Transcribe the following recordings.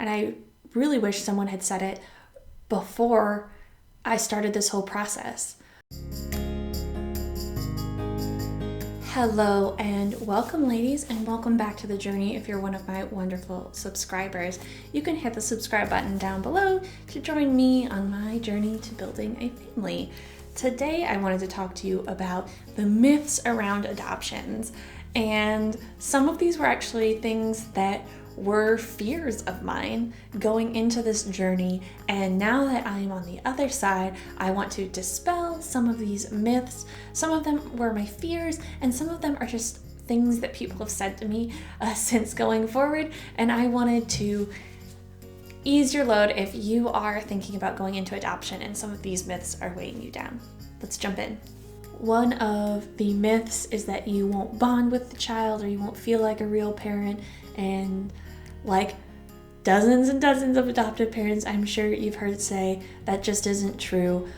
And I really wish someone had said it before I started this whole process. Hello and welcome, ladies, and welcome back to the journey. If you're one of my wonderful subscribers, you can hit the subscribe button down below to join me on my journey to building a family. Today, I wanted to talk to you about the myths around adoptions, and some of these were actually things that were fears of mine going into this journey, and now that I am on the other side, I want to dispel some of these myths. Some of them were my fears, and some of them are just things that people have said to me since going forward, and I wanted to ease your load if you are thinking about going into adoption and some of these myths are weighing you down. Let's jump in. One of the myths is that you won't bond with the child, or you won't feel like a real parent, and like dozens and dozens of adoptive parents, I'm sure you've heard say that just isn't true.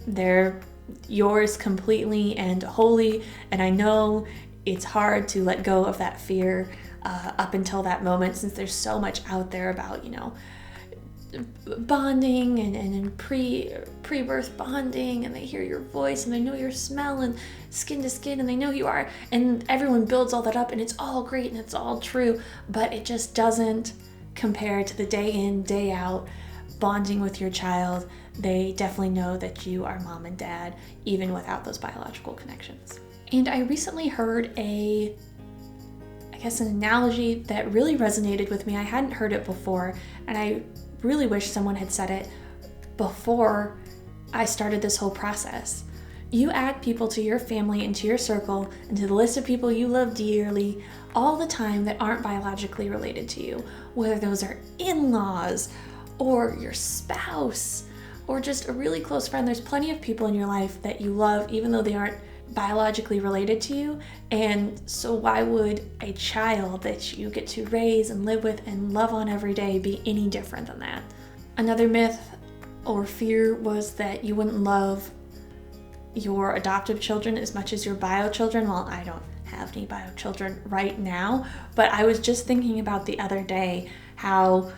They're yours completely and wholly, and I know it's hard to let go of that fear up until that moment, since there's so much out there about, bonding and pre-birth bonding, and they hear your voice and they know your smell and skin to skin and they know who you are, and everyone builds all that up and it's all great and it's all true, but it just doesn't compare to the day in, day out bonding with your child. They definitely know that you are mom and dad even without those biological connections. And I recently heard an analogy that really resonated with me. I hadn't heard it before, and I really wish someone had said it before I started this whole process. You add people to your family and to your circle and to the list of people you love dearly all the time that aren't biologically related to you, whether those are in-laws or your spouse or just a really close friend. There's plenty of people in your life that you love even though they aren't biologically related to you, and so why would a child that you get to raise and live with and love on every day be any different than that? Another myth or fear was that you wouldn't love your adoptive children as much as your bio children. Well, I don't have any bio children right now, but I was just thinking about the other day how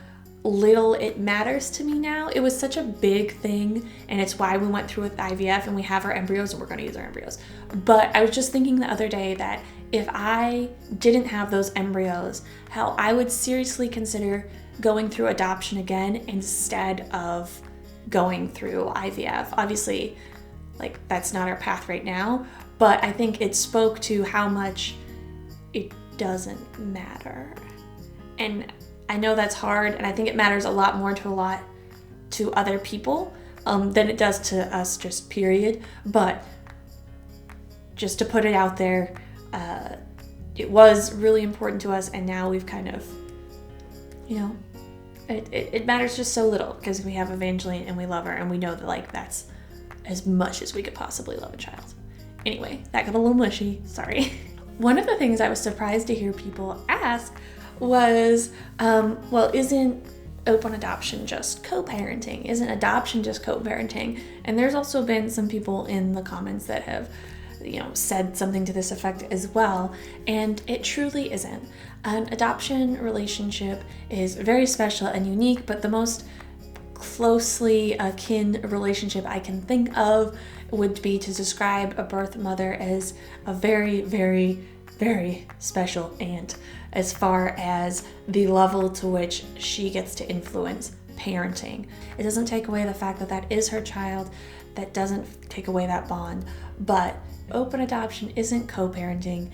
little it matters to me now. It was such a big thing, and it's why we went through with IVF and we have our embryos and we're going to use our embryos. But I was just thinking the other day that if I didn't have those embryos, how I would seriously consider going through adoption again instead of going through IVF. Obviously, that's not our path right now, but I think it spoke to how much it doesn't matter. And I know that's hard, and I think it matters a lot more to other people than it does to us, just period. But just to put it out there, it was really important to us, and now we've kind of, it matters just so little because we have Evangeline and we love her, and we know that that's as much as we could possibly love a child. Anyway, that got a little mushy, sorry. One of the things I was surprised to hear people ask was, isn't open adoption just co-parenting? Isn't adoption just co-parenting? And there's also been some people in the comments that have, said something to this effect as well, and it truly isn't. An adoption relationship is very special and unique, but the most closely akin relationship I can think of would be to describe a birth mother as a very, very, very special aunt, as far as the level to which she gets to influence parenting. It doesn't take away the fact that that is her child. That doesn't take away that bond. But open adoption isn't co-parenting.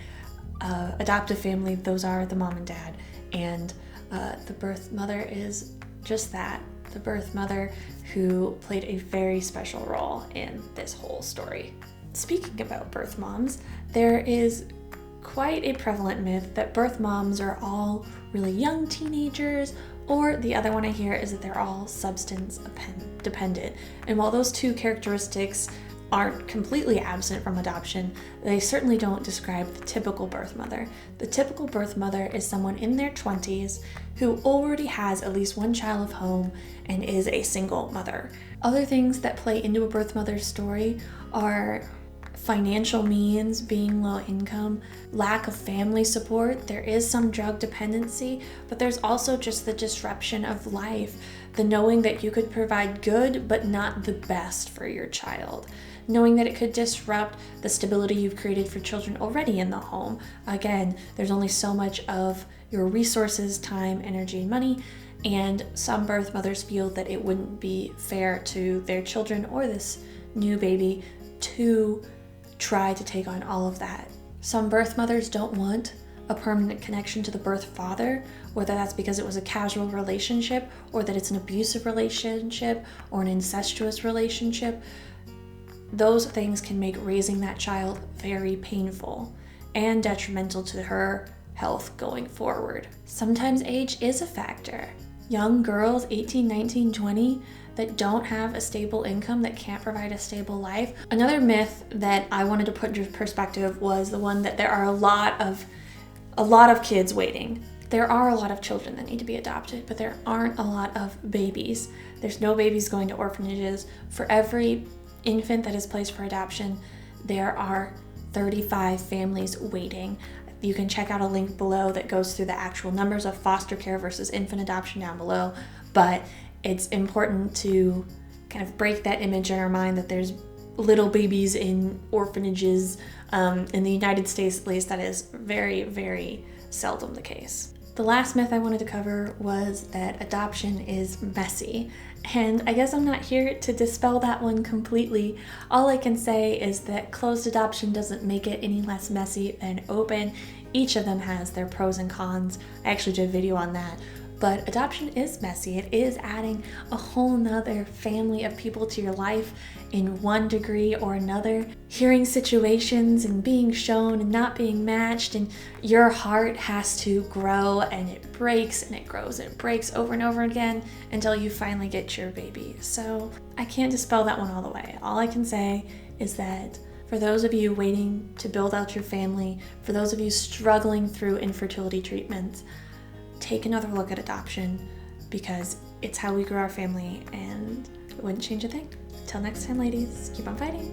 Adoptive family, those are the mom and dad. And the birth mother is just that. The birth mother who played a very special role in this whole story. Speaking about birth moms, there is quite a prevalent myth that birth moms are all really young teenagers, or the other one I hear is that they're all substance dependent. And while those two characteristics aren't completely absent from adoption, they certainly don't describe the typical birth mother. The typical birth mother is someone in their 20s who already has at least one child of home and is a single mother. Other things that play into a birth mother's story are financial means, being low income, lack of family support. There is some drug dependency, but there's also just the disruption of life, the knowing that you could provide good but not the best for your child, knowing that it could disrupt the stability you've created for children already in the home. Again, there's only so much of your resources, time, energy, and money, and some birth mothers feel that it wouldn't be fair to their children or this new baby to try to take on all of that. Some birth mothers don't want a permanent connection to the birth father, whether that's because it was a casual relationship or that it's an abusive relationship or an incestuous relationship. Those things can make raising that child very painful and detrimental to her health going forward. Sometimes age is a factor. Young girls, 18, 19, 20, that don't have a stable income, that can't provide a stable life. Another myth that I wanted to put into perspective was the one that there are a lot of kids waiting. There are a lot of children that need to be adopted, but there aren't a lot of babies. There's no babies going to orphanages. For every infant that is placed for adoption, there are 35 families waiting. You can check out a link below that goes through the actual numbers of foster care versus infant adoption down below, but it's important to kind of break that image in our mind that there's little babies in orphanages. In the United States, at least, that is very, very seldom the case. The last myth I wanted to cover was that adoption is messy. And I guess I'm not here to dispel that one completely. All I can say is that closed adoption doesn't make it any less messy than open. Each of them has their pros and cons. I actually did a video on that. But adoption is messy. It is adding a whole nother family of people to your life in one degree or another. Hearing situations and being shown and not being matched, and your heart has to grow, and it breaks and it grows and it breaks over and over again until you finally get your baby. So I can't dispel that one all the way. All I can say is that for those of you waiting to build out your family, for those of you struggling through infertility treatments, take another look at adoption, because it's how we grow our family and it wouldn't change a thing. Until next time, ladies, keep on fighting.